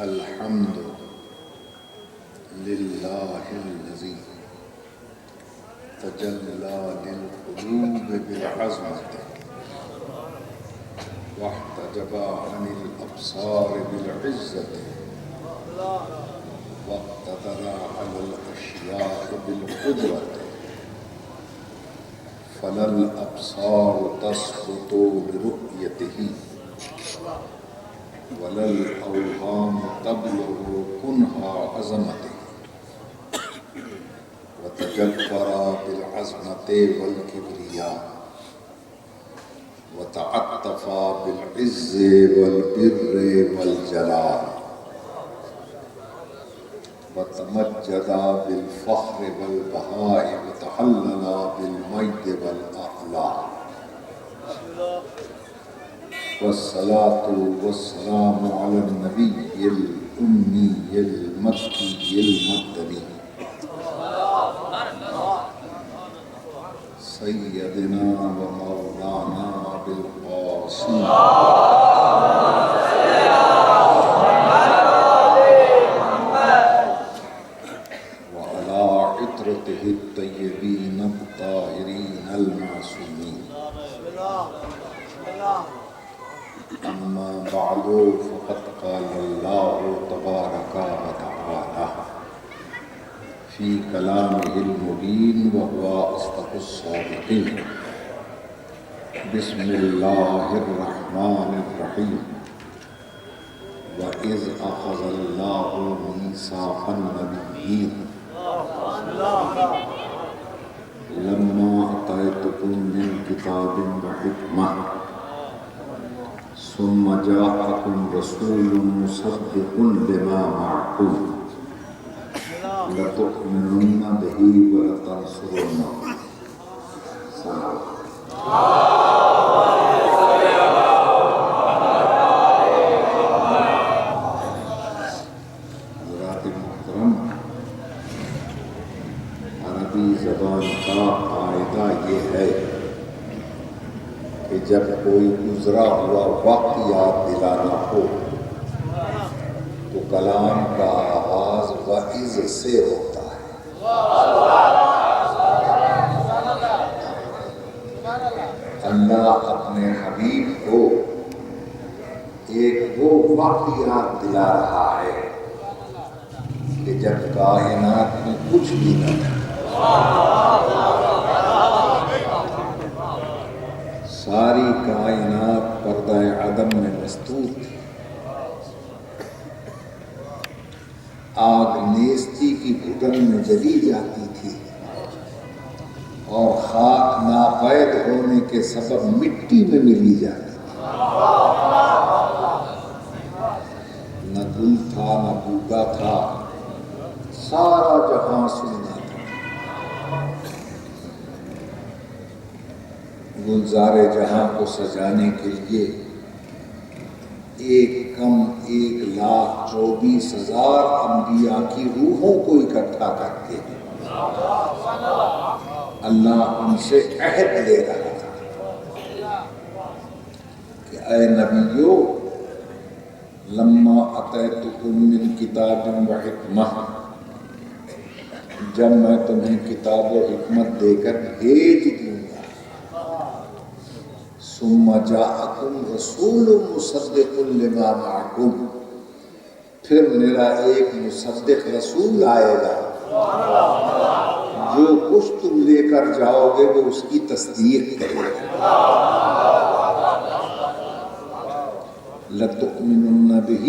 الحمد للہ الذی تجلی للقلوب بالعظمت واحتجب عن الابصار بالعزت واقتدر على الاشیاء بالقدرت فلا الابصار تسقط برؤیته ولا الاوهام تبلغ كنها عظمته وتجبر بالعظمة والكبرياء وتعطف بالعز والبر والجلال وتمجد بالفخر والبهاء وتحلل بالمجد والأعلى والصلاة والسلام على النبي الأمي المكي المدني سيدنا ومولانا أبي القاسم وعلى عطرته الطيبين الطاهرين المعصومين أما بعد فقد قال الله تبارك وتعالى في كلامه المبين وهو أصدق الصادقين بسم الله الرحمن الرحيم وإذ أخذ الله ميثاق النبيين لما آتيتكم من كتاب وحكمة ثم جاءكم رسول مصدق لما معكم لتؤمنن به ولتنصرنه حضرات محترم، عربی زبان کا قاعدہ یہ ہے کہ جب کوئی گزرا ہوا وقت یاد دلانا ہو تو کلام کا آغاز وعظ سے ہوتا ہے۔ اللہ اپنے حبیب کو ایک وہ وقت یاد دلا رہا ہے کہ جب کائنات میں کچھ بھی نہ تھا، ساری کائنات پردہ عدم میں مستور تھی، آگ نیستی کی گھٹن میں جلی جاتی تھی اور خاک ناپید ہونے کے سبب مٹی میں ملی جاتی تھی، نہ گل تھا نہ بوٹا تھا، سارا جہاں سونا تھا۔ گلزار جہاں کو سجانے کے لیے 1,24,000 انبیاء کی روحوں کو اکٹھا کرتے ہیں۔ اللہ ان سے عہد لے رہا تھا کہ اے نبیو، لما اتیتکم من کتاب و حکمہ، جب میں تمہیں کتاب و حکمت دے کر بھیج دوں گا، ثم جاءکم رسول مصدق لما معکم، پھر میرا ایک مصدق رسول آئے گا جو کچھ تم لے کر جاؤ گے وہ اس کی تصدیق کرے گا۔ لَتُؤْمِنُنَّ بِهِ،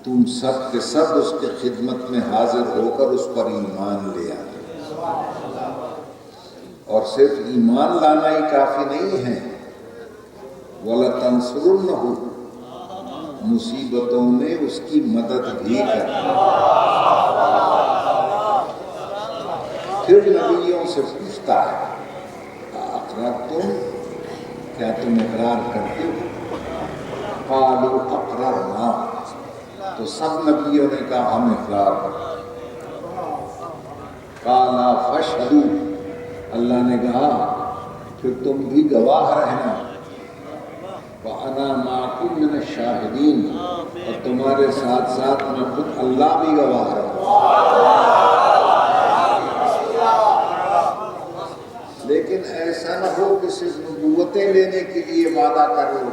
تم سب کے سب اس کے خدمت میں حاضر ہو کر اس پر ایمان لے آئے، اور صرف ایمان لانا ہی کافی نہیں ہے، وَلَتَنْصُرُنَّهُ، مصیبتوں میں اس کی مدد بھی کرنا۔ پھر نبیوں سے پوچھتا ہے اقررتم، کیا تم اقرار کرتے ہو؟ قالوا اقررنا، تو سب نبیوں نے کہا ہم اقرار کرتے ہیں۔ قال فاشهدوا، اللہ نے کہا پھر تم بھی گواہ رہنا۔ وَأَنَا مَعَكُمْ مِنَ الشَّاهِدِينَ، اور تمہارے ساتھ ساتھ میں خود اللہ بھی گواہ ہے۔ لیکن ایسا نہ ہو کہ صرف نبوتیں لینے کے لیے وعدہ کر لو۔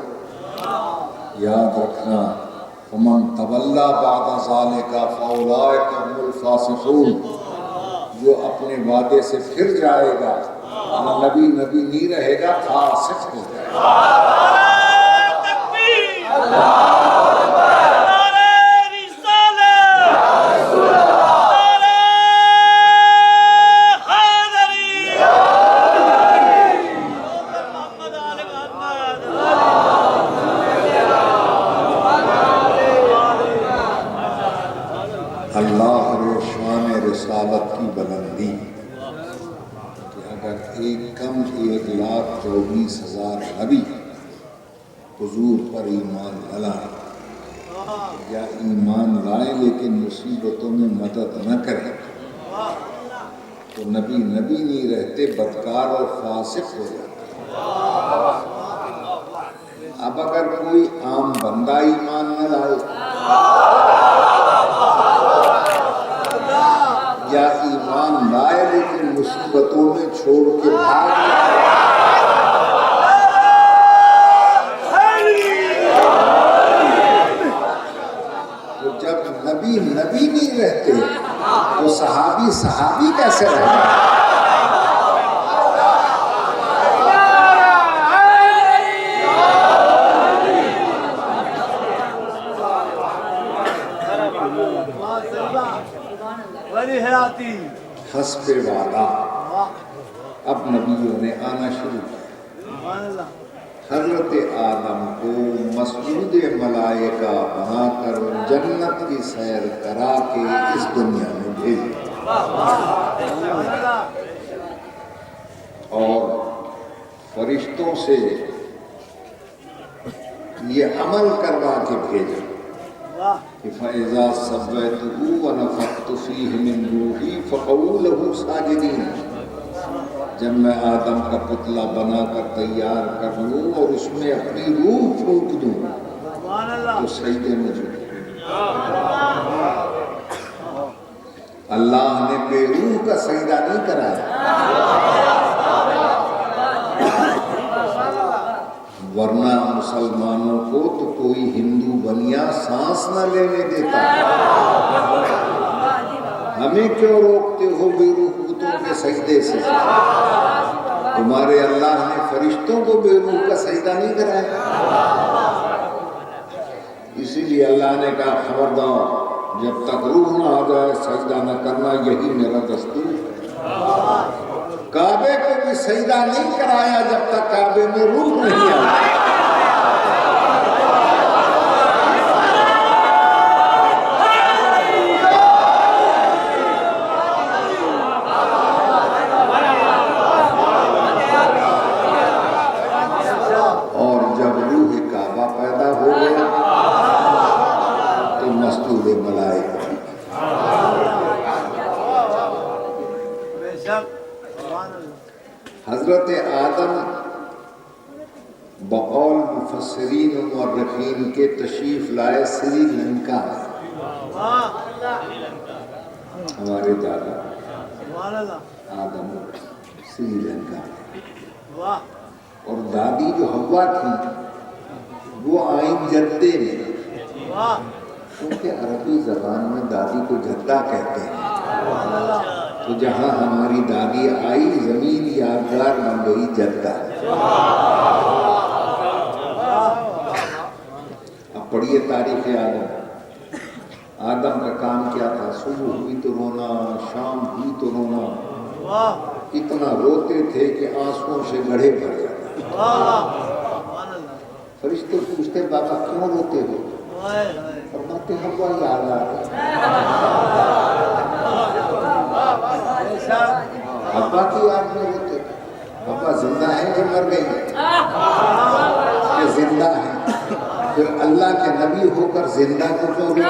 یاد رکھنا فَمَن تَوَلَّىٰ بَعْدَ ذَٰلِكَ فَأُولَٰئِكَ هُمُ الْفَاسِقُونَ، جو اپنے وعدے سے پھر جائے گا، نبی نہیں رہے گا، فاسق ہو جائے گا۔ اللہ شان رسالت کی بلندی کہ اگر ایک 1,24,000 نبی حضور پر ایمان نہ لائیں یا ایمان لائیں لیکن مصیبتوں میں مدد نہ کریں تو نبی نہیں رہتے، بدکار اور فاسق ہو جاتے۔ اب اگر کوئی عام بندہ ایمان نہ لائے یا ایمان لائے لیکن مصیبتوں میں چھوڑ کے بھاگ تو جب نبی نہیں رہتے تو صحابی کیسے رہتے؟ حسب وعدہ اب نبیوں نے آنا شروع کیا۔ حضرت آدم کو مسجود ملائکہ بنا کر جنت کی سیر کرا کے اس دنیا میں بھیجا اور فرشتوں سے یہ عمل کروا کے بھیجا کہ فَإِذَا سَوَّيْتُهُ وَنَفَخْتُ فِيهِ مِن رُوحِي فَقَعُوا لَهُ سَاجِدِينَ، جب میں آدم کا پتلا بنا کر تیار کر لوں اور اس میں اپنی روح پھونک دوں تو سجدے میں جھکو۔ اللہ نے بے روح کا سجدہ نہیں کرایا، ورنہ مسلمانوں کو تو کوئی ہندو بنیا سانس نہ لینے دیتا۔ ہمیں کیوں روکتے ہو بے روح بتوں کے سجدے سے؟ تمہارے اللہ نے فرشتوں کو بے روح کا سجدہ نہیں کرایا؟ اسی لیے اللہ نے کہا خبردار، جب تک روح نہ آ جائے سجدہ نہ کرنا، یہی میرا دستور۔ کعبے کو بھی سجدہ نہیں کرایا جب تک کعبے میں روح نہیں آئی۔ اور جب روح کعبہ پیدا ہو گیا تو مسجود ملائکہ حضرت آدم بقول مفسرین و مورخین کے تشریف لائے سری لنکا میں۔ ہمارے دادا آدم سری لنکا میں، اور دادی جو حوا تھی وہ آئیں جدے میں، کیونکہ عربی زبان میں دادی کو جدہ کہتے ہیں، تو جہاں ہماری دادی آئی زمین یادگار بن گئی جدہ۔ اب پڑھیے تاریخ آدم کا کام کیا تھا؟ صبح ہوئی تو رونا، شام ہوئی تو رونا، اتنا روتے تھے کہ آنسوؤں سے گڑھے بھر جاتے۔ فرشتے پوچھتے بابا کیوں روتے ہو؟ فرماتے حوا یاد آ گئی۔ ابا کی یاد میں روتے تھے۔ ابا زندہ ہیں کہ مر گئی؟ کہ زندہ ہیں؟ پھر اللہ کے نبی ہو کر زندہ کو کیوں روتے؟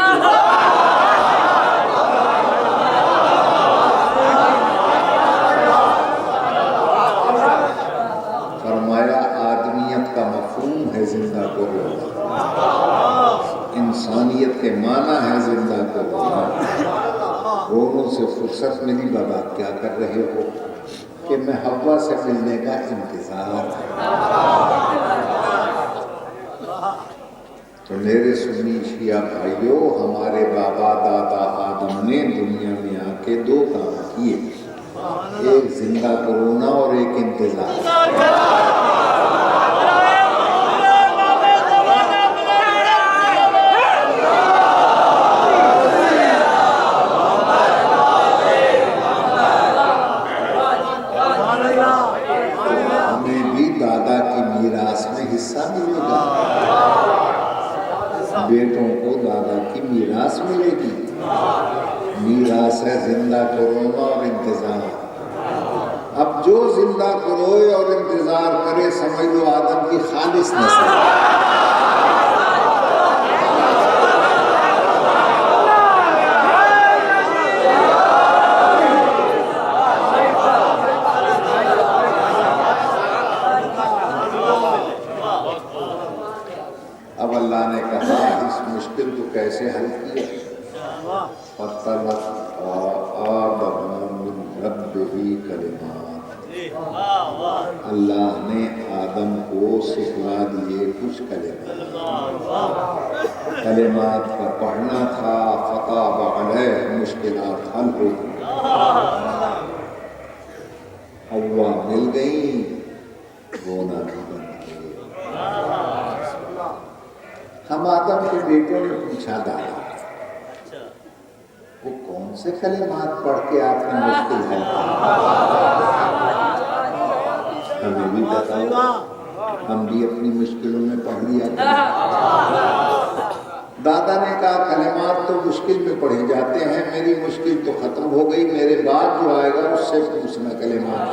فرمایا آدمیت کا مفہوم ہے زندہ زندہ کو رونا، انسانیت کے معنی ہے زندہ کو رونا۔ رونوں سے فرصت ملی، بابا کیا کر رہے ہو؟ کہ میں حوا سے ملنے کا انتظار ہے۔ تو میرے سنی شیعہ بھائیوں، ہمارے بابا دادا آدم نے دنیا میں آ کے دو کام کیے، ایک زندہ کرونا اور ایک انتظار۔ ہمیں بھی دادا کی میراث میں حصہ ملے گا، بیٹوں کو دادا کی میراث ملے گی۔ میراث ہے زندہ کرونا اور انتظار۔ اب جو زندہ کروئے اور انتظار کرے، سمجھ لو آدم کی خالص نسل۔ اب اللہ نے کہا اس مشکل کو کیسے حل کیا؟ فَطَلَقَ آدَمُ مِنْ رَبِّهِ کلمات، اللہ نے آدم کو سکھلا دیے کچھ کلمات کا پڑھنا تھا، فَتَابَ عَلَيْهِ، مشکلات حل ہو گئی، حوا مل گئی، رونا بھی بند گیا۔ ہم آدم کے بیٹوں نے پوچھا دادا وہ کون سے کلمات پڑھ کے آپ نے مشکل حل کی؟ ہمیں بھی بتاؤ، ہم بھی اپنی مشکلوں میں پڑھ لیا کریں۔ دادا نے کہا کلمات تو مشکل میں پڑھے جاتے ہیں، میری مشکل تو ختم ہو گئی، میرے بعد جو آئے گا اس سے پوچھنا کلمات۔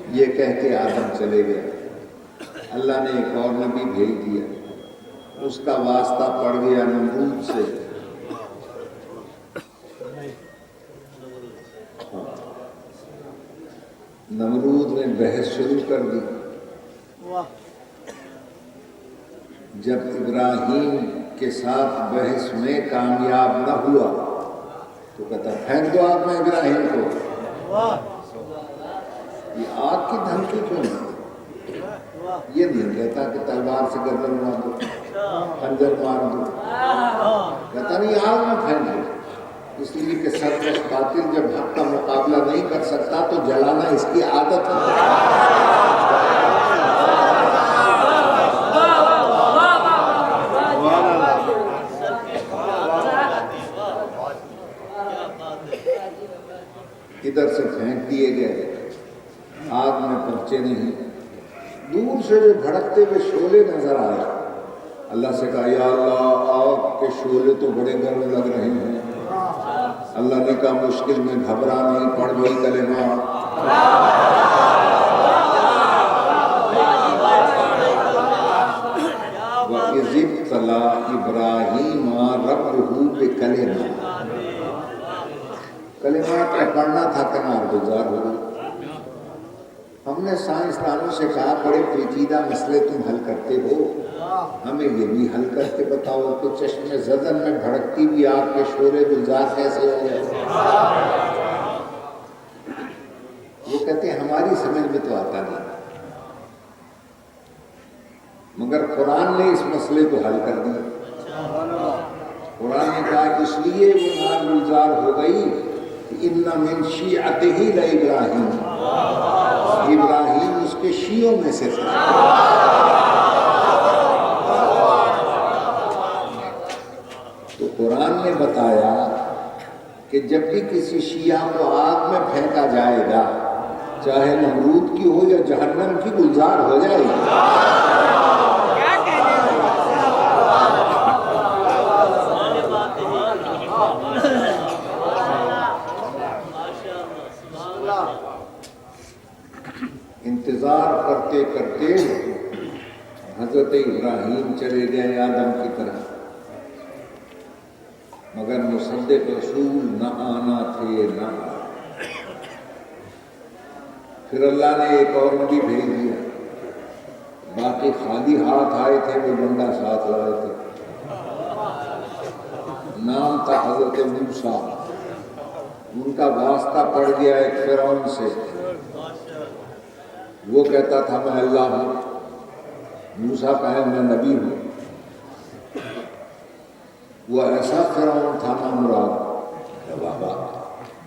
یہ کہہ کے آدم چلے گئے۔ اللہ نے ایک اور نبی بھیج دیا، اس کا واسطہ پڑ گیا نمرود سے۔ نمرود نے بحث شروع کر دی۔ جب ابراہیم کے ساتھ بحث میں کامیاب نہ ہوا تو کہتا پھینک دو آگ میں ابراہیم کو۔ یہ آگ کی دھمکی کیوں ہے؟ یہ نہیں کہتا کہ تلوار سے گردن مار دو، خنجر مار دو، کہتا نہیں آگ میں پھینک دو، اس لیے کہ سرکش قاتل جب حق کا مقابلہ نہیں کر سکتا تو جلانا اس کی عادت ہے۔ ادھر سے پھینک دیے گئے، آگ میں پہنچے نہیں، دور سے جو بھڑکتے ہوئے شعلے نظر آئے، اللہ سے کہا یا اللہ آگ کے شعلے تو بڑے گرم لگ رہے ہیں۔ اللہ نے کہا مشکل میں گھبرا نہیں، پڑھ وہی کلمات۔ وَإِذِ ابْتَلَىٰ إِبْرَاهِيمَ رَبُّهُ بِكَلِمَاتٍ، کلمات کا پڑھنا تھا، کنار گزار ہو گئی۔ ہم نے سائنسدانوں سے کہا بڑے پیچیدہ مسئلے تم حل کرتے ہو، ہمیں یہ بھی حل کر کے بتاؤ کہ چشم زدن میں بھڑکتی بھی آگ کے شعلے گلزار کیسے ہو گئے؟ وہ کہتے ہیں ہماری سمجھ میں تو آتا نہیں، مگر قرآن نے اس مسئلے کو حل کر دیا۔ قرآن نے کہا اس لیے وہ نار گلزار ہو گئی کہ اِنَّ مِن شِیعَتِهِ لَإِبْرَاهِیمَ، ابراہیم اس کے شیعوں میں سے تھے۔ تو قرآن نے بتایا کہ جب بھی کسی شیعہ کو آگ میں پھینکا جائے گا، چاہے نمرود کی ہو یا جہنم کی، گلزار ہو جائے گی۔ انتظار کرتے کرتے حضرت ابراہیم چلے گئے آدم کی طرح، مگر مصدق رسول نہ آنا تھے نہ آنا۔ پھر اللہ نے ایک اور نبی بھیج دیا، باقی خالی ہاتھ آئے تھے، وہ بندہ ساتھ لائے تھے، نام تھا حضرت موسیٰ۔ ان کا واسطہ پڑ گیا ایک فرعون سے، وہ کہتا تھا میں اللہ ہوں، موسیٰ کہے میں نبی ہوں۔ وہ ایسا فرعون تھا نا مراد کہ بابا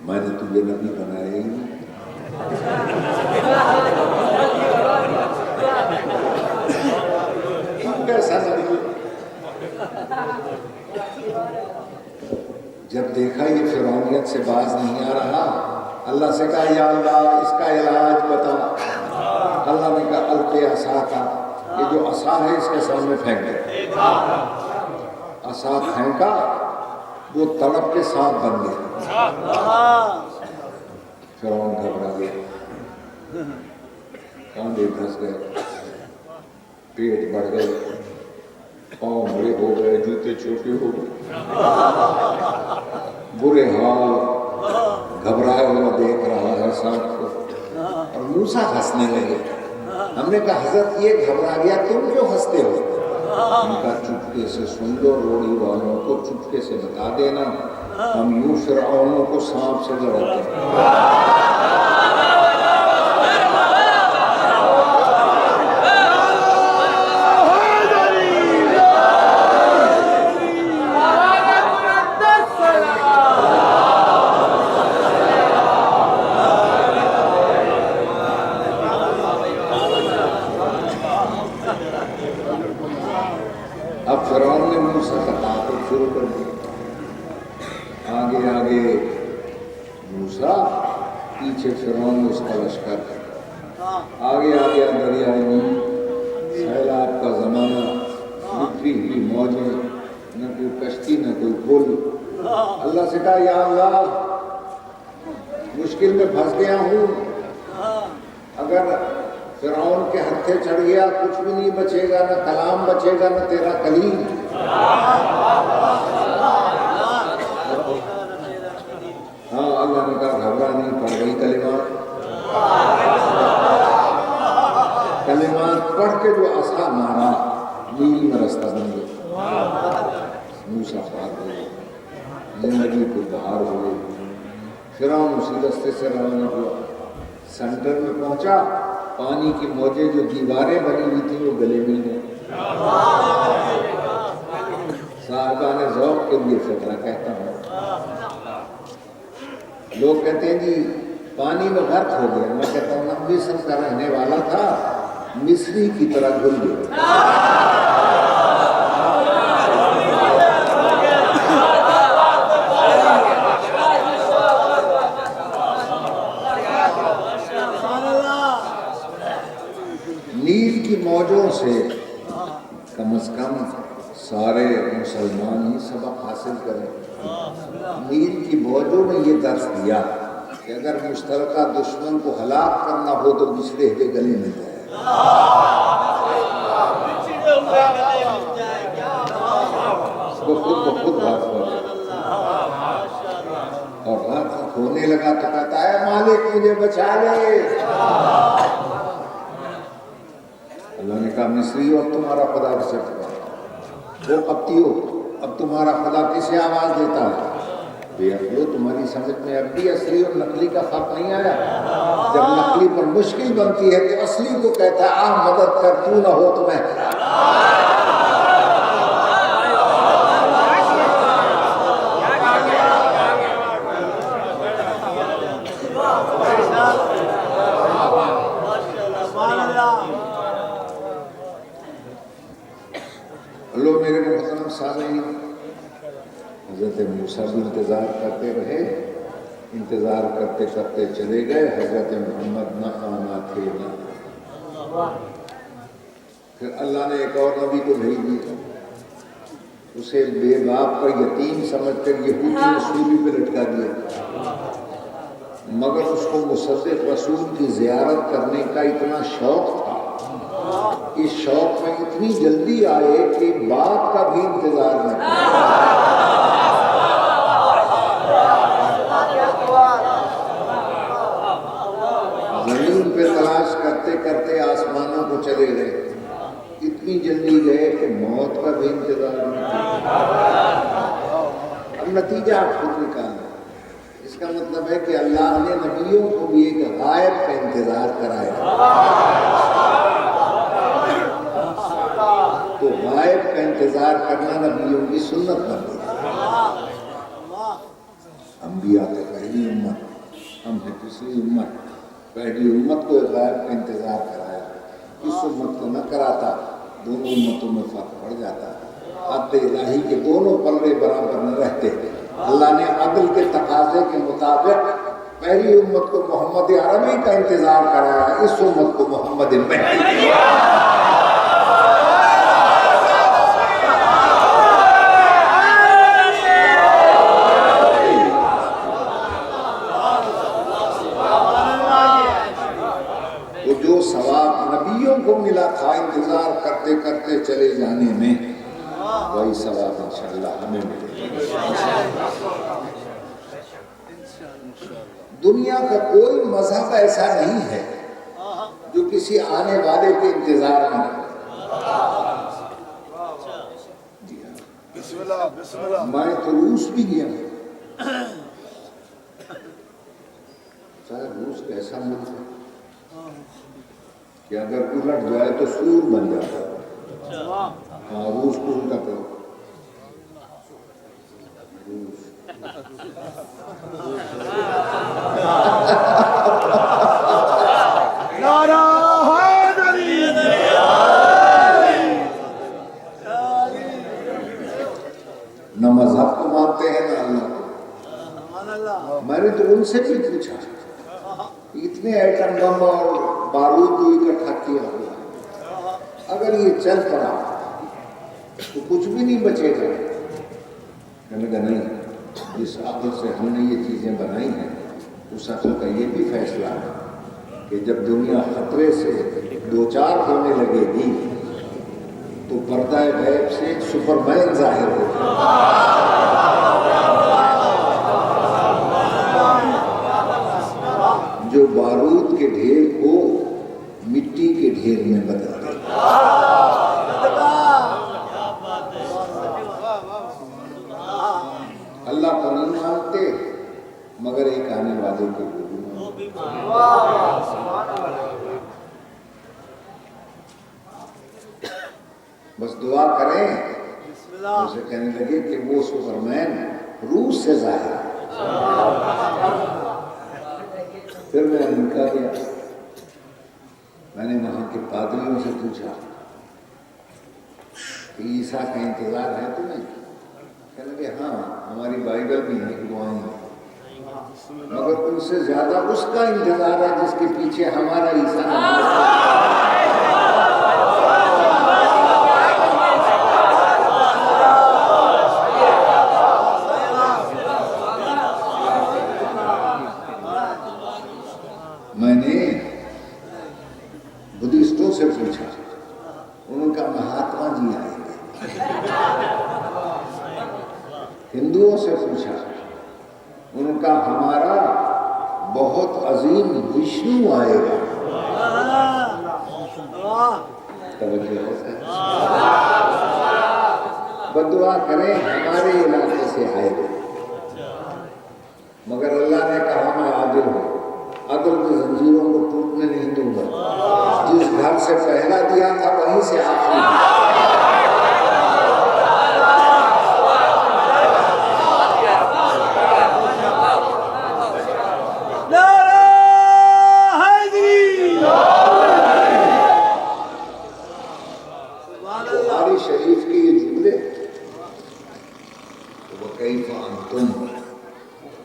میں نے تجھے نبی بنایا ہی نہیں، کیسا نبی؟ جب دیکھا یہ فرعونیت سے باز نہیں آ رہا، اللہ سے کہا یا اللہ اس کا علاج بتا۔ اللہ نے کہا القی عصاک، یہ جو عصا ہے اس کے سامنے پھینک دے۔ عصا پھینکا، وہ تڑپ کے ساتھ بن گیا۔ فرعون گھبرا گیا، کاندھے دھس گئے، پیٹ بڑھ گئے، پاؤں بڑے ہو گئے، جوتے چھوٹے ہو گئے، برے حال، گھبرایا ہوا دیکھ رہا ہے سب کو۔ اور موسیٰ ہنسنے لگے۔ ہم نے کہا حضرت یہ گھبرا گیا، تم کیوں ہنستے ہو؟ ان کا چپکے سے سن لو، روڑی والوں کو چپکے سے بتا دینا، ہم یوں فرعونوں کو سانپ سے لڑاتے ہیں۔ اب فرعون نے موسیٰ کا تعاقب شروع کر دیا، آگے آگے موسیٰ، پیچھے فرعون اس کا لشکر، آگے آگے دریائے نیل، سیلاب کا زمانہ، بکھری ہوئی موجیں، نہ کوئی کشتی نہ کوئی پل۔ اللہ سے کہا یا اللہ مشکل میں پھنس گیا ہوں، اگر فرعون کے ہتھے چڑھ گیا کچھ بھی نہیں بچے گا، نہ کلام بچے گا نہ تیرا کلیم۔ ہاں اللہ نے کہا گھبرا نہیں، پڑھ گئی کلمات پڑھ کے جو عصا مارا، نیل میں رستہ بن گیا، موسیٰ پار ہو گئے، زندگی کو بہار ہو گئی۔ فرعون اسی رستے سے روانہ ہوا، سینٹر میں پہنچا، پانی کی موجیں جو دیواریں بنی ہوئی تھیں وہ گلے مل گئیں۔ صاحبان ذوق کے لیے فقرہ کہتا ہوں، لوگ کہتے ہیں جی پانی میں غرق ہو گیا، میں کہتا ہوں نا مصر کا رہنے والا تھا، مصری کی طرح گل گیا۔ نیل کی موجوں سے کم از کم سارے مسلمان ہی سبق حاصل کریں۔ نیل کی موجوں نے یہ درس دیا کہ اگر مشترکہ دشمن کو ہلاک کرنا ہو تو بچھڑے ہوئے گلے مل جائے، وہ خود بات ہو اور رات ہونے لگا تو کہتا ہے مالک مجھے بچا لے۔ اللہ نے کہا مصری اب تمہارا خدا کسے پکارا، وہ قبطی ہو اب تمہارا خدا کسے آواز دیتا ہے؟ بے عقلو تمہاری سمجھ میں اب بھی اصلی اور نقلی کا فرق نہیں آیا؟ جب نقلی پر مشکل بنتی ہے تو اصلی کو کہتا ہے آ مدد کر، تو نہ ہو تو میں۔ لوگ میرے محترم سامعین، حضرت موسیٰ بھی انتظار کرتے رہے، انتظار کرتے کرتے چلے گئے، حضرت محمد نہ آنا تھے نہ۔ پھر اللہ نے ایک اور نبی کو بھیج دیا، اسے بے باپ کا یتیم سمجھ کر یہودی نے سولی پہ لٹکا دیا، مگر اس کو مصدق رسول کی زیارت کرنے کا اتنا شوق تھا، اس شوق میں اتنی جلدی آئے کہ باپ کا بھی انتظار نہ کیا۔ زمین پہ اتنی جلدی گئے کہ موت کا بھی انتظار نہیں کیا۔ اب نتیجہ آپ خود نکالیں۔ اس کا مطلب ہے کہ اللہ نے نبیوں کو بھی ایک غائب کا انتظار کرایا، تو غائب کا انتظار کرنا نبیوں کی سنت بن گئی۔ انبیاء کی پہلی امت، ہم نے پچھلی امت، پہلی امت کو غائب کا انتظار کرایا، اس امت کو نہ کراتا دونوں امتوں میں فرق پڑ جاتا، عدل الہی کے دونوں پلے برابر نہ رہتے۔ اللہ نے عدل کے تقاضے کے مطابق پہلی امت کو محمد عربی کا انتظار کرایا، اس امت کو محمد مہدی۔ تو جو ثواب نبیوں کو ملا تھا انتظار کرتے کرتے چلے جانے میں، وہی ثواب انشاءاللہ ہمیں ملے گا۔ دنیا کا کوئی مذہب ایسا نہیں ہے جو کسی آنے والے کے انتظار میں رہے۔ میں تو روس بھی گیا، روس ایسا ملک ہے کہ اگر الٹ جائے تو سور بن جاتا ہے۔ ہاں، روس کو الٹا کرو، روس نہ مذہب کو مانتے ہیں نہ اللہ کو۔ میں نے تو ان سے بھی پوچھا، اتنے ایٹم بم اور بارود کو اکٹھا کیا ہوا، اگر یہ چل پڑا تو کچھ بھی نہیں بچے گا۔ کہنے لگا نہیں، جس عقل سے ہم نے یہ چیزیں بنائی ہیں اس عقل کا یہ بھی فیصلہ ہے کہ جب دنیا خطرے سے دوچار ہونے لگے گی تو پردہ غیب سے ایک سپرمین ظاہر ہوگا، جو بارود کے ڈھیر کو مٹی کے ڈھیر میں بدل دے گا۔ اللہ کو نہیں مانتے مگر ایک آنے والے کو بھی بس دعا کریں۔ اسے کہنے لگے کہ وہ سپرمین روس سے ظاہر ہے۔ پھر میں امریکہ گیا، میں نے وہاں کے پادریوں سے پوچھا کہ عیسیٰ کا انتظار ہے تمہیں؟ کہنے لگے ہاں، ہماری بائبل بھی ہے، دعائیں ہیں، مگر ان سے زیادہ اس کا انتظار ہے جس کے پیچھے ہمارا عیسیٰ میں نے بدھسٹوں سے پوچھا، ان کا مہاتما جی آئیں گے۔ ہندوؤں سے پوچھا، ان کا ہمارا بہت عظیم وشنو آئے گا۔ بدعا کریں ہمارے علاقے سے آئے گا، مگر اللہ نے کہا میں عادل ہوں، عدل کی زنجیروں کو ٹوٹنے نہیں دوں گا، جس گھر سے پہلا دیا تھا وہیں سے آخری دیا۔ بخاری شریف کے یہ جملے وَكَيْفَ أَنْتُمْ،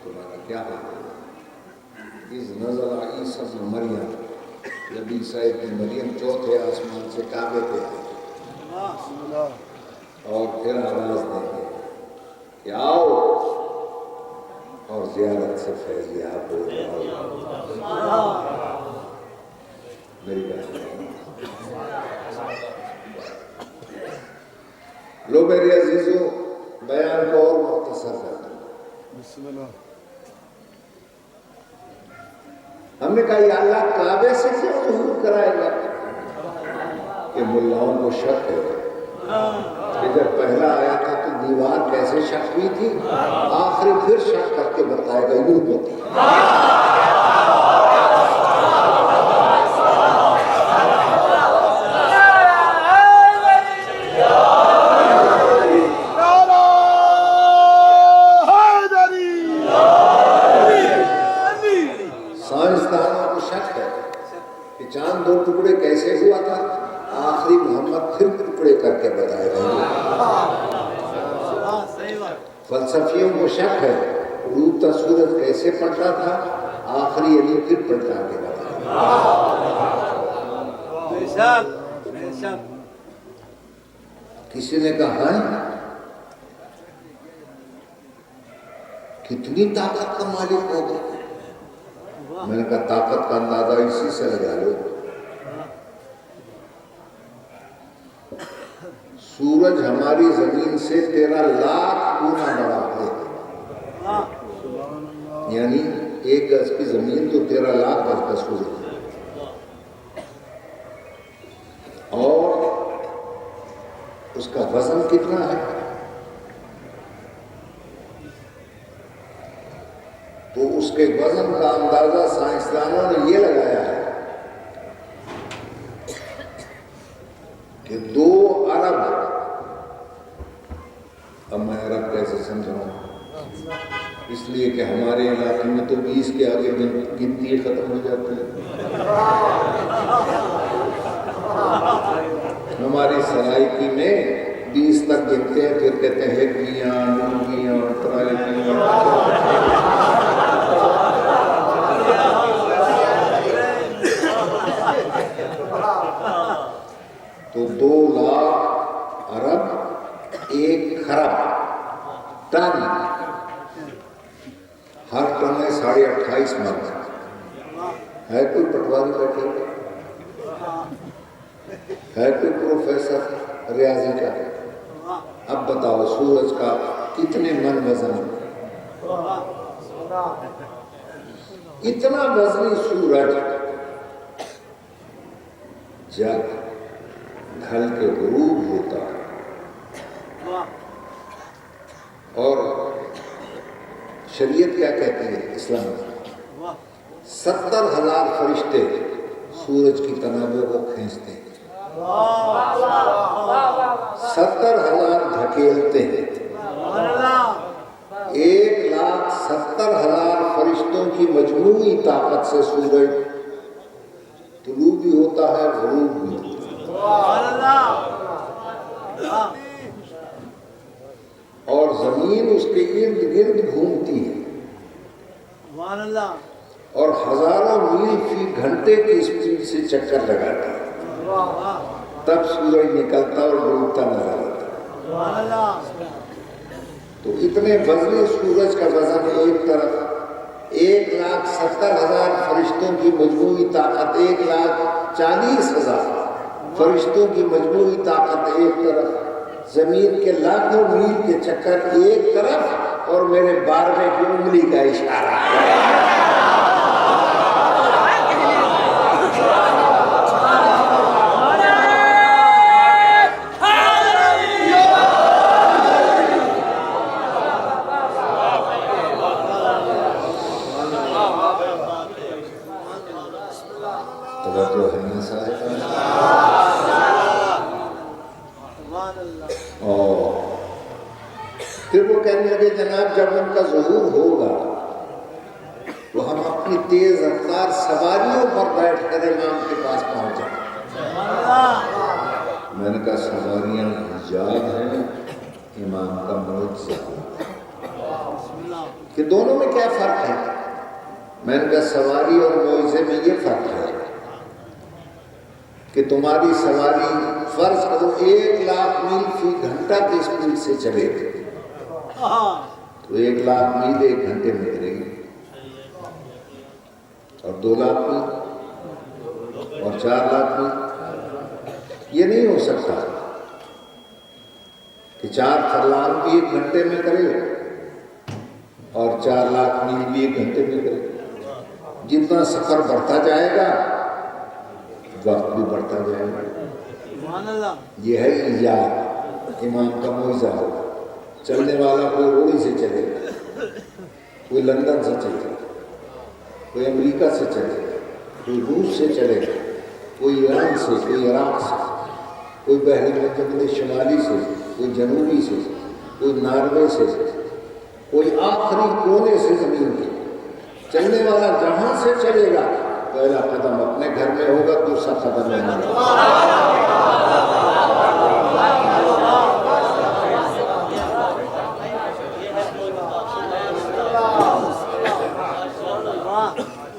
تمہارا کیا ہے؟ اِذْ نَزَلَ عِیسیٰ ابْنُ مریم، جب عیسیٰ ابن مریم چوتھے آسمان سے کعبے پہ آئے اور پھر آواز دیں کہ آؤ اور زیارت سے فیض یاب ہو جاؤ۔ میری بات لو میرے عزیزوں، بیان کو اور مختصر کرتا ہوں۔ بسم اللہ۔ ہم نے کہا یا اللہ کعبے سے کیوں ظہور کرائے گا کہ کہ ملاؤں کو شک ہے کہ جب پہلا آیا تھا تو دیوار کیسے شک ہوئی تھی، آخری پھر شک کر کے بتائے گا یوں ہوتی۔ سائنسدانوں کو شک ہے کہ چاند 2 ٹکڑے کیسے ہوا تھا، آخری محمد پھر ٹکڑے کر کے بتائے گا۔ فلسفیوں کو شک ہے ڈوبتا سورج کیسے پلٹا تھا، آخری علی پھر پلٹا کے بتائے گا۔ کسی نے کہا ہے کتنی طاقت کا مالک ہوگا؟ میں نے کہا طاقت کا اندازہ اسی سے لگا لو، سورج ہماری زمین سے 13 لاکھ گنا بڑا ہے، یعنی 1 گز کی زمین تو 13 لاکھ گز کا سورج ہے، اور اس کا وزن کتنا ہے؟ تو اس کے وزن کا اندازہ سائنسدانوں نے یہ لگایا ہے کہ 2 ارب، اب میں ارب کیسے سمجھاؤں، اس لیے کہ ہمارے علاقے میں تو 20 کے آگے گنتی ختم ہو جاتی ہے، ہماری سرائکی میں 20 تک گنتے ہیں، پھر کہتے ہیں ہیکیاں، ڈونگیاں، ترائیکیاں۔ تو 2 لاکھ ارب 1 خرب ٹن، ہر ٹن میں 28.5 من ہے۔ کوئی پٹواری بیٹھے ہے، کوئی پروفیسر ریاضی کا؟ اب بتاؤ سورج کا کتنے من وزن ہے؟ اتنا وزنی سورج جب ڈھل کے غروب ہوتا ہے، اور شریعت کیا کہتی ہے اسلام، 70,000 فرشتے سورج کی تنابوں کو کھینچتے ہیں، 70,000 دھکیلتے ہیں، 1,70,000 فرشتوں کی مجموعی طاقت سے سورج طلوع بھی ہوتا ہے، غروب بھی ہوتا ہے۔ اور زمین اس کے ارد گرد گھومتی ہے، اور ہزاروں میل فی گھنٹے کی اسپیڈ سے چکر لگاتی ہے، تب سورج نکلتا اور ڈوبتا نظر آتا۔ تو اتنے وزنی سورج کا وزن ایک طرف، 1,70,000 فرشتوں کی مجموعی طاقت، 1,40,000 فرشتوں کی مجموعی طاقت ایک طرف، زمین کے لاکھوں میل کے چکر ایک طرف، اور میرے 12ویں کی انگلی کا اشارہ ہے۔ پھر وہ کہنے لگے جناب جب ان کا ظہور ہوگا تو ہم اپنی تیز رفتار سواریوں پر بیٹھ کر امام کے پاس پہنچ جائیں۔ میں نے کہا سواریاں ایجاد ہیں، امام کا معجزہ کہ دونوں میں کیا فرق ہے؟ میں نے کہا سواری اور معجزے میں یہ فرق ہے کہ تمہاری سواری فرض کرو 1,00,000 میل فی گھنٹہ کی اسپیڈ سے چلے تو 1,00,000 میل 1 گھنٹے میں کرے گی، اور 2,00,000 میل اور 4,00,000 میل یہ نہیں ہو سکتا کہ 4 فروان بھی 1 گھنٹے میں کرے اور 4,00,000 میل بھی 1 گھنٹے میں کرے۔ جتنا سفر بڑھتا جائے گا وقت بھی بڑھتا جائے گا۔ یہ ہے ایجاد، امام کا معجزہ ہوگا۔ چلنے والا کوئی روڑی سے چلے گا، کوئی لندن سے چلے گا، کوئی امریکہ سے چلے گا، کوئی روس سے چلے گا، کوئی ایران سے، کوئی عراق سے، کوئی بحر متوسط شمالی سے، کوئی جنوبی سے، کوئی ناروے سے، کوئی آخری کونے سے زمین کے۔ چلنے والا جہاں سے چلے گا پہلا قدم اپنے گھر میں ہوگا، دوسرا قدم یہاں ہوگا۔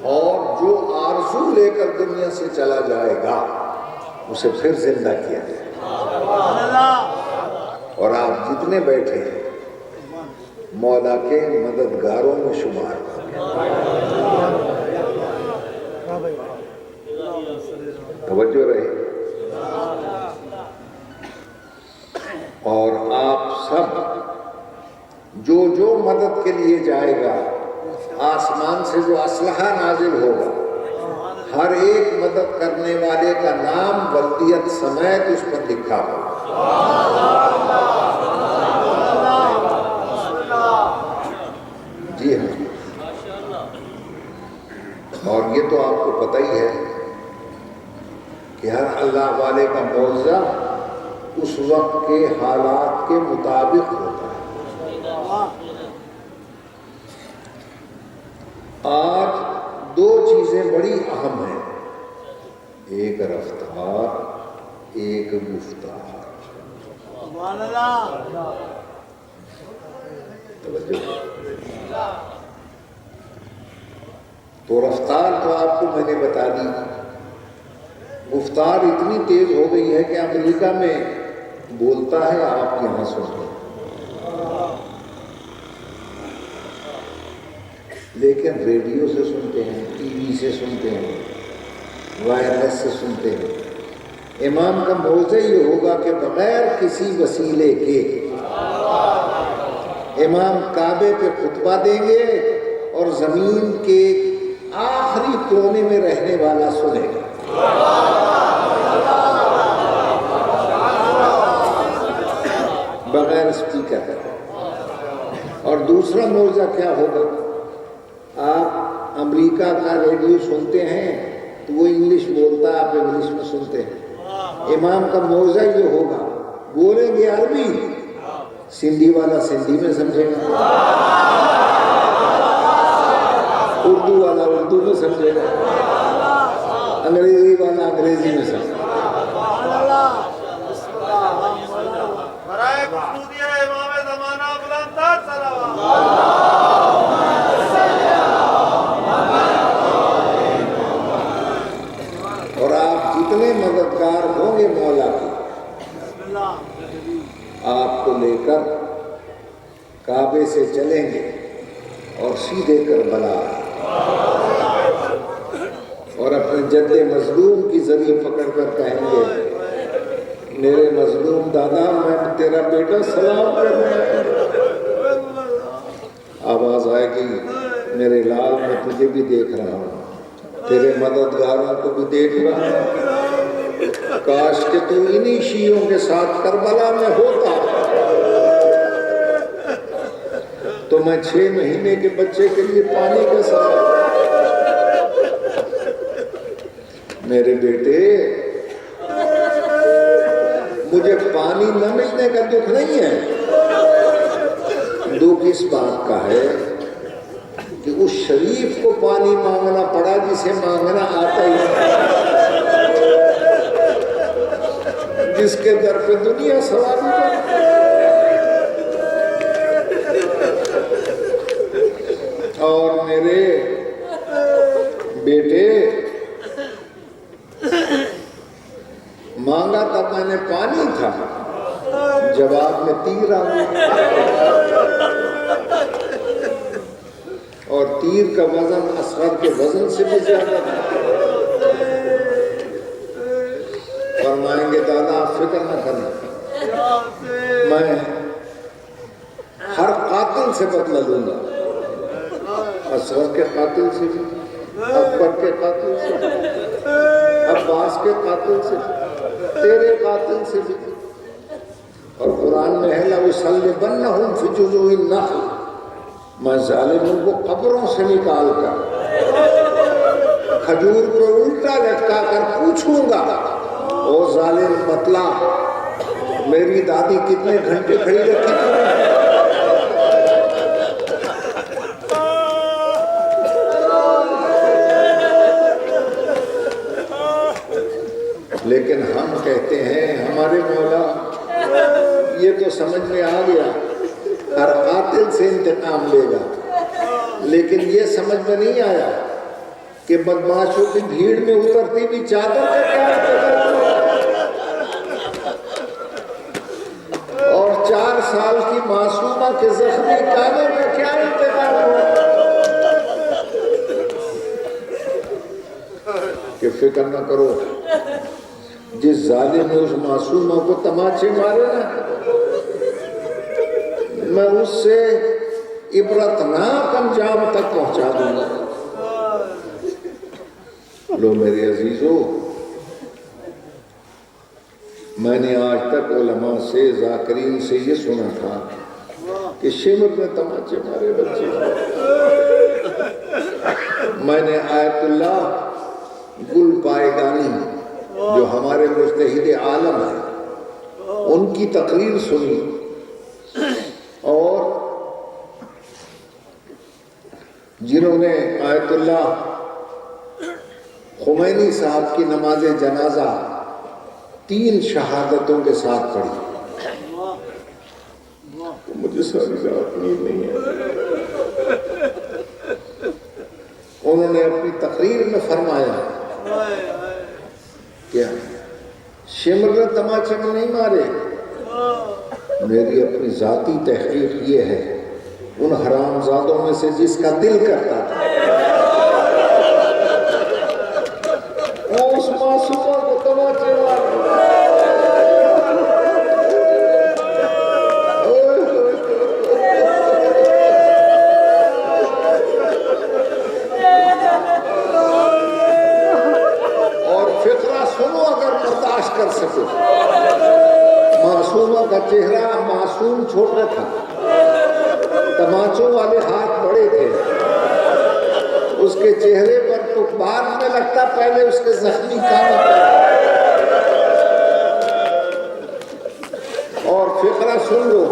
اور جو آرزو لے کر دنیا سے چلا جائے گا اسے پھر زندہ کیا جائے گا۔ اور آپ جتنے بیٹھے ہیں مولا کے مددگاروں میں شمار توجہ رہے۔ اور آپ سب جو جو مدد کے لیے جائے گا، آسمان سے جو اسلحہ نازل ہوگا، ہر ایک مدد کرنے والے کا نام بلدیت سمیت اس پر لکھا ہوگا۔ جی ہاں، اور یہ تو آپ کو پتہ ہی ہے کہ ہر اللہ والے کا معجزہ اس وقت کے حالات کے مطابق ہوتا ہے۔ آج دو چیزیں بڑی اہم ہیں، ایک رفتار، ایک گفتار۔ تو رفتار تو آپ کو میں نے بتا دی، گفتار اتنی تیز ہو گئی ہے کہ امریکہ میں بولتا ہے آپ یہاں سنتے ہیں، لیکن ریڈیو سے سنتے ہیں، ٹی وی سے سنتے ہیں، وائرلیس سے سنتے ہیں۔ امام کا معجزہ یہ ہوگا کہ بغیر کسی وسیلے کے امام کعبے پہ خطبہ دیں گے اور زمین کے آخری کونے میں رہنے والا سنے گا۔ بغیر اسپیکر۔ اور دوسرا معجزہ کیا ہوگا؟ آپ امریکہ کا ریڈیو سنتے ہیں تو وہ انگلش بولتا ہے، آپ انگلش میں سنتے ہیں۔ امام کا معجزہ یہ ہوگا، بولیں گے عربی، سندھی والا سندھی میں سمجھے گا، اردو والا اردو میں سمجھے گا، انگریزی والا انگریزی میں سمجھے گا۔ اور آپ جتنے مددگار ہوں گے مولا کے، آپ کو لے کر کعبے سے چلیں گے اور سیدھے کربلا، اور اپنے جد مظلوم کی زری پکڑ کر کہیں گے، میرے مظلوم دادا، میں تیرا بیٹا سلام کرنے آیا۔ آواز آئے گی، میرے لال، میں تجھے بھی دیکھ رہا ہوں، تیرے مددگاروں کو بھی دیکھ رہا ہوں، کاش کہ تو انہی شیعوں کے ساتھ کربلا میں ہوتا تو میں 6 مہینے کے بچے کے لیے پانی کا سوال۔ میرے بیٹے، مجھے پانی نہ ملنے کا دکھ نہیں ہے، دکھ اس بات کا ہے کہ اس شریف کو پانی مانگنا پڑا جسے مانگنا آتا ہی نہیں، جس کے در پہ دنیا سواری کرتی۔ اور میرے بیٹے، مانگا تھا میں نے پانی تھا، جواب میں تیر آ گیا، اور تیر کا وزن اصغر کے وزن سے بھی زیادہ تھا۔ فرمائیں گے دادا آپ فکر نہ کرنا، میں ہر قاتل سے بدلہ لوں گا، اصغر کے قاتل سے بھی، اکبر کے قاتل سے، عباس کے قاتل سے، تیرے قاتل باطن سے بھی. اور قرآن میں ہے لَأُصَلِّبَنَّهُمْ فِي جُذُوعِ النَّخْلِ، میں ظالموں کو قبروں سے نکال کر کھجور کو الٹا لٹکا کر پوچھوں گا او ظالم بتلا میری دادی کتنے گھنٹے کھڑی رکھی تھی. لیکن ہم کہتے ہیں ہمارے مولا یہ تو سمجھ میں آ گیا ہر قاتل سے انتقام لے گا، لیکن یہ سمجھ میں نہیں آیا کہ بدماشوں کی بھیڑ میں اترتی بھی چادر کا کیا انتقام ہو، اور 4 سال کی معصومہ کے زخمی کانوں کا کیا انتقام ہو. کہ فکر نہ کرو، جس ظالم نے اس معصومہ کو تماچے مارے نا، میں اس سے عبرتناک انجام تک پہنچا دوں گا. لو میرے عزیزو، میں نے آج تک علماء سے ذاکرین سے یہ سنا تھا کہ شمر نے تماچے مارے بچے. میں نے آیت اللہ گل پائیگانی جو ہمارے مجتہد عالم ہیں ان کی تقریر سنی، اور جنہوں نے آیت اللہ خمینی صاحب کی نماز جنازہ 3 شہادتوں کے ساتھ پڑھی. مجھے ساری رات نیند نہیں ہے. انہوں نے اپنی تقریر میں فرمایا کیا شمر نے تماچے میں نہیں مارے. میری اپنی ذاتی تحقیق یہ ہے ان حرام زادوں میں سے جس کا دل کرتا تھا وہ اس معصومہ کو تماچے مارے. کر سکو، معصومہ کا چہرہ معصوم چھوٹا تھا، تماچوں والے ہاتھ بڑے تھے، اس کے چہرے پر تو بعد میں لگتا پہلے اس کے زخمی کانوں پر. اور فقرہ سن لو،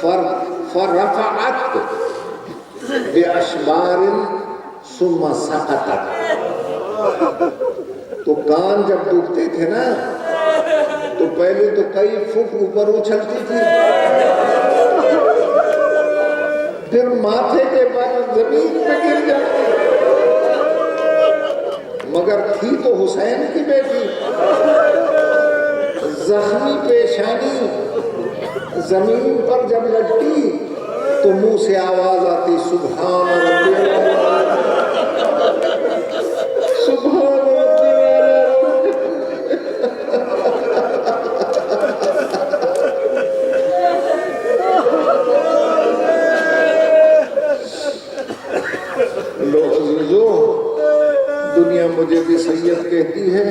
فرفعت باشبار ثم سقطت. تو کان جب دکھتے تھے نا تو پہلے تو کئی فٹ اوپر اچھلتی تھی، پھر ماتھے کے بعد زمین پہ گر جاتی، مگر تھی تو حسین کی بیٹی. زخمی پیشانی زمین پر جب لگتی تو منہ سے آواز آتی سبحان ربی اللہ، سبحان ربی. دنیا مجھے بھی سید کہتی ہے،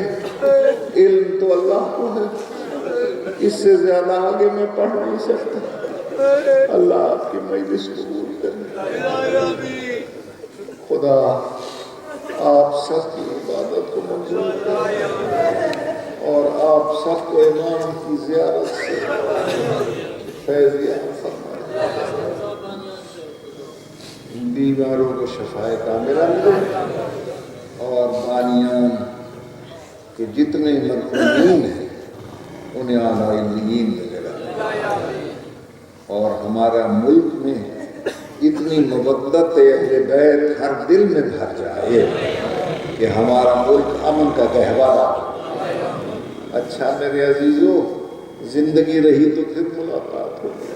علم تو اللہ کو ہے، اس سے زیادہ آگے میں پڑھ نہیں سکتا. اللہ آپ کی مجلس قبول کرے. خدا آپ سب کی عبادت کو منظور کرے اور آپ سب کو امام کی زیارت سے فیضیات فرمائے. بیماروں کو شفائے کاملہ ملے اور بانیان کے جتنے مرحومین ہیں انہیں اعلیٰ علیین میں لگا، اور ہمارا ملک میں اتنی مودت اہل بیت ہر دل میں بھر جائے کہ ہمارا ملک امن کا گہوارہ. اچھا میرے عزیزو، زندگی رہی تو پھر ملاقات ہوگی.